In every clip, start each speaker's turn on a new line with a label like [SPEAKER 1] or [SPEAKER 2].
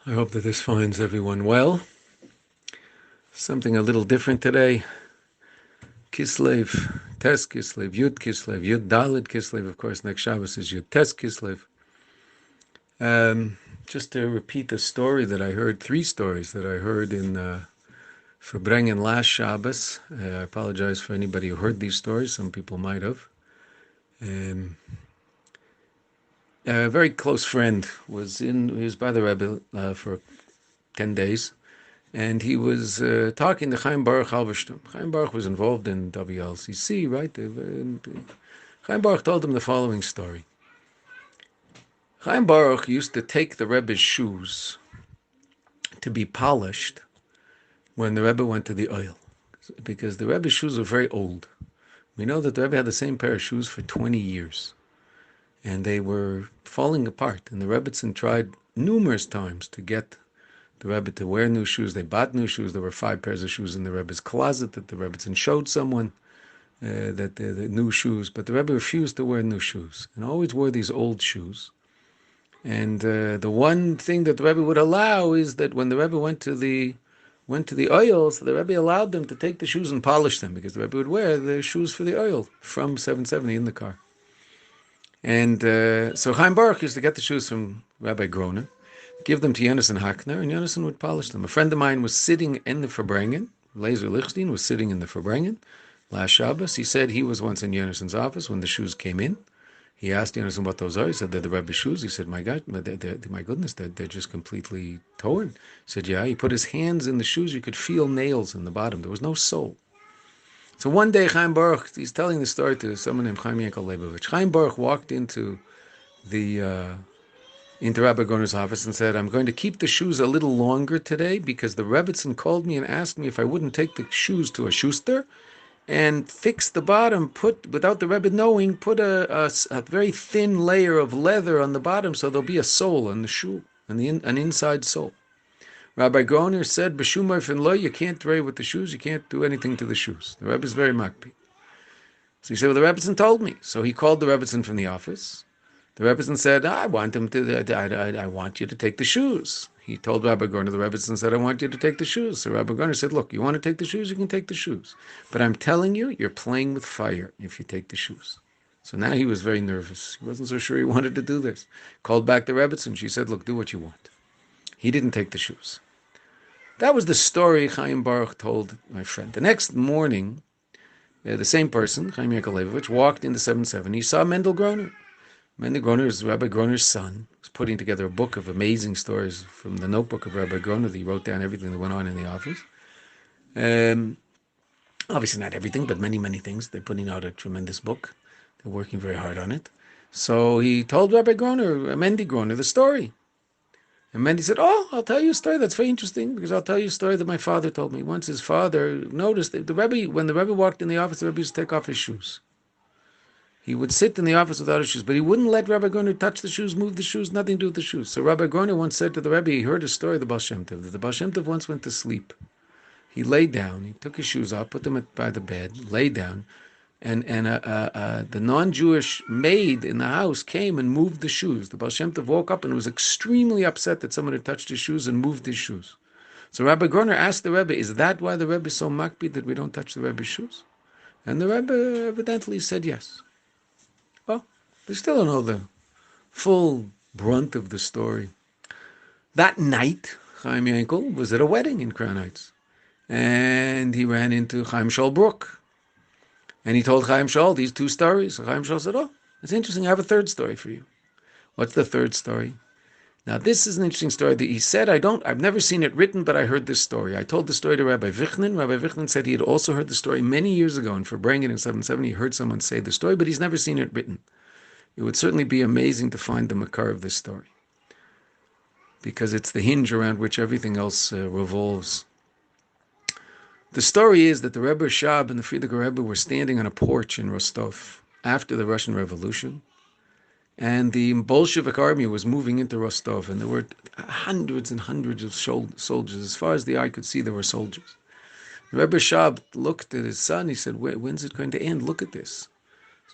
[SPEAKER 1] I hope that this finds everyone well. Something a little different today. Kislev, Tes Kislev, Yud Kislev, Yud Dalet Kislev. Of course, next Shabbos is Yud Tes Kislev. Just to repeat a story that I heard, three stories that I heard in Verbrengen last Shabbos. I apologize for anybody who heard these stories. Some people might have. A very close friend he was by the Rebbe for 10 days. And he was talking to Chaim Baruch Halberstam. Chaim Baruch was involved in WLCC, right? Chaim Baruch told him the following story. Chaim Baruch used to take the Rebbe's shoes to be polished when the Rebbe went to the oil, because the Rebbe's shoes were very old. We know that the Rebbe had the same pair of shoes for 20 years, and they were falling apart. And the Rebbetzin tried numerous times to get the Rebbe to wear new shoes. They bought new shoes. There were 5 pairs of shoes in the Rebbe's closet that the Rebbetzin showed someone the new shoes, but the Rebbe refused to wear new shoes and always wore these old shoes. And the one thing that the Rebbe would allow is that when the Rebbe went to the oil, so the Rebbe allowed them to take the shoes and polish them, because the Rebbe would wear the shoes for the oil from 770 in the car. And so Chaim Baruch used to get the shoes from Rabbi Groner, give them to Yonason Hackner, and Yonason would polish them. A friend of mine was sitting in the Verbrengen. Laser Lichstein was sitting in the Verbrengen last Shabbos. He said he was once in Yonason's office when the shoes came in. He asked Yonason what those are. He said, they're the Rebbe's shoes. He said, my God, my goodness, they're just completely torn. He said, yeah. He put his hands in the shoes. You could feel nails in the bottom. There was no sole. So one day, Chaim Baruch, he's telling the story to someone named Chaim Yankel Leibovich. Chaim Baruch walked into Rabbi Groner's office and said, I'm going to keep the shoes a little longer today because the Rebbetzin called me and asked me if I wouldn't take the shoes to a schuster and fix the bottom, without the Rebbe knowing, put a very thin layer of leather on the bottom so there'll be a sole on the shoe, an inside sole. Rabbi Groner said, B'shumar fin lo, you can't trade with the shoes, you can't do anything to the shoes. The Rebbe is very makpi. So he said, well, the Rebbetzin told me. So he called the Rebbetzin from the office. The Rebbetzin said, I want you to take the shoes. He told Rabbi Groner, the Rebbetzin said, I want you to take the shoes. So Rabbi Groner said, look, you want to take the shoes, you can take the shoes. But I'm telling you, you're playing with fire if you take the shoes. So now he was very nervous. He wasn't so sure he wanted to do this. Called back the Rebbetzin. She said, look, do what you want. He didn't take the shoes. That was the story Chaim Baruch told my friend. The next morning, the same person, Chaim Yankel Leibovich, walked into 770. He saw Mendel Groner. Mendel Groner is Rabbi Groner's son. He's putting together a book of amazing stories from the notebook of Rabbi Groner. He wrote down everything that went on in the office. Obviously not everything, but many, many things. They're putting out a tremendous book. They're working very hard on it. So he told Rabbi Groner, Mendy Groner, the story. And Mendy said, oh, I'll tell you a story that's very interesting, because I'll tell you a story that my father told me. Once his father noticed that when the Rebbe walked in the office, the Rebbe used to take off his shoes. He would sit in the office without his shoes, but he wouldn't let Rabbi Groner touch the shoes, move the shoes, nothing to do with the shoes. So Rabbi Groner once said to the Rebbe, he heard a story of the Baal Shem Tov, that the Baal Shem Tov once went to sleep. He lay down, he took his shoes off, put them by the bed, lay down, and the non-Jewish maid in the house came and moved the shoes. The Baal Shem Tov woke up and was extremely upset that someone had touched his shoes and moved his shoes. So Rabbi Groner asked the Rebbe, is that why the Rebbe is so makpi that we don't touch the Rebbe's shoes? And the Rebbe evidently said yes. Well, we still don't know the full brunt of the story. That night, Chaim Yankel was at a wedding in Crown Heights, and he ran into Chaim Shaul Brook, and he told Chaim Shaul these 2 stories. So Chaim Shaul said, oh, it's interesting, I have a 3rd story for you. What's the 3rd story? Now, this is an interesting story that he said, I've never seen it written, but I heard this story. I told the story to Rabbi Vichnin. Rabbi Vichnin said he had also heard the story many years ago, and for Verbrengen in 770, he heard someone say the story, but he's never seen it written. It would certainly be amazing to find the makar of this story, because it's the hinge around which everything else revolves. The story is that the Rebbe Shab and the Frierdiker Rebbe were standing on a porch in Rostov after the Russian Revolution, and the Bolshevik army was moving into Rostov, and there were hundreds and hundreds of soldiers. As far as the eye could see, there were soldiers. The Rebbe Shab looked at his son. He said, when's it going to end? Look at this.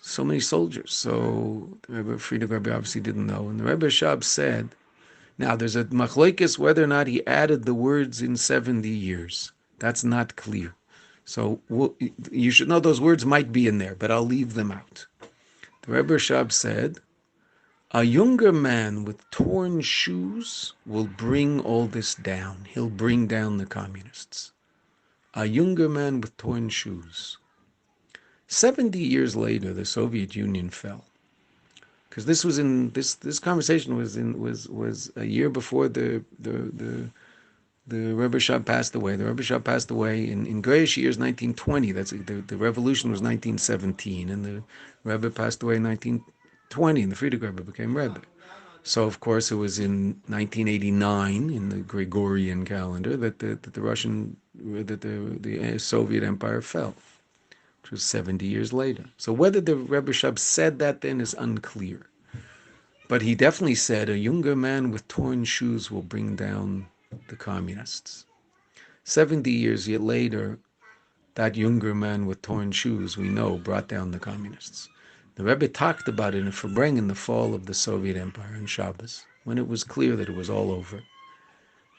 [SPEAKER 1] So many soldiers. So the Rebbe Frierdiker Rebbe obviously didn't know. And the Rebbe Shab said, Now, there's a machlokes whether or not he added the words in 70 years. That's not clear. So you should know those words might be in there, but I'll leave them out. The Rebbe Rashab said, a younger man with torn shoes will bring all this down. He'll bring down the communists. A younger man with torn shoes. 70 years later, the Soviet Union fell. Because this was in this conversation was a year before the Rebbe Rashab passed away. The Rebbe Rashab passed away in grayish years 1920. That's the revolution was 1917, and the Rebbe passed away in 1920, and the Frierdiker Rebbe became Rebbe. So of course it was in 1989 in the Gregorian calendar that the Soviet Empire fell, which was 70 years later. So whether the Rebbe Rashab said that then is unclear. But he definitely said a younger man with torn shoes will bring down the communists. 70 years yet later, that younger man with torn shoes, we know, brought down the communists. The Rebbe talked about it in Farbrengen in the fall of the Soviet Empire on Shabbos, when it was clear that it was all over.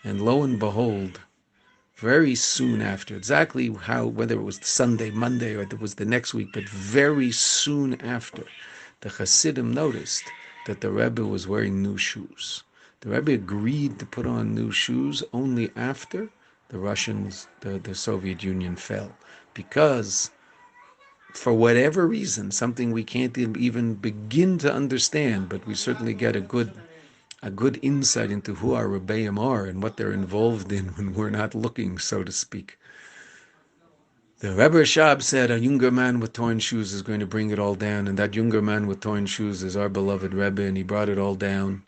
[SPEAKER 1] And lo and behold, very soon after, exactly how, whether it was Sunday, Monday, or it was the next week, but very soon after, the Hasidim noticed that the Rebbe was wearing new shoes. The Rebbe agreed to put on new shoes only after the Soviet Union fell, because for whatever reason, something we can't even begin to understand, but we certainly get a good insight into who our Rebbeim are and what they're involved in when we're not looking, so to speak. The Rebbe Rashab said a younger man with torn shoes is going to bring it all down, and that younger man with torn shoes is our beloved Rebbe, and he brought it all down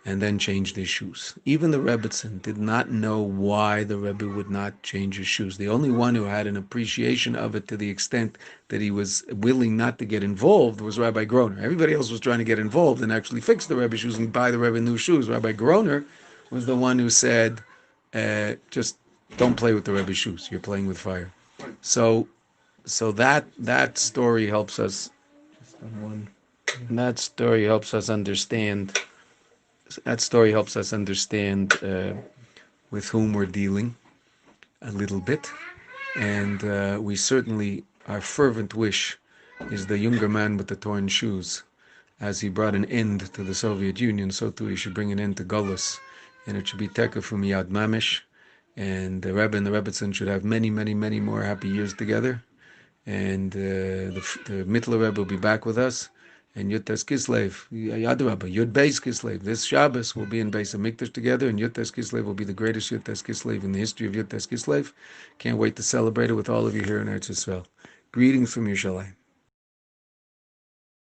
[SPEAKER 1] and then changed his shoes. Even the Rebbetzin did not know why the Rebbe would not change his shoes. The only one who had an appreciation of it to the extent that he was willing not to get involved was Rabbi Groner. Everybody else was trying to get involved and actually fix the Rebbe shoes and buy the Rebbe new shoes. Rabbi Groner was the one who said, just don't play with the Rebbe shoes. You're playing with fire. So that story helps us. That story helps us understand. That story helps us understand with whom we're dealing a little bit, and we certainly, our fervent wish is the younger man with the torn shoes. As he brought an end to the Soviet Union, so too he should bring an end to Gullus, and it should be Tekef from Yad Mamish, and the Rebbe and the Rebbetzin should have many, many, many more happy years together, and the Mittler Rebbe will be back with us. And Yud-Tes Kislev, Yadrabba, Yud-Beis Kislev. This Shabbos will be in Beis HaMikdash together, and Yud-Tes Kislev will be the greatest Yud-Tes Kislev in the history of Yud-Tes Kislev. Can't wait to celebrate it with all of you here in Eretz Yisrael. Greetings from Yerushalayim.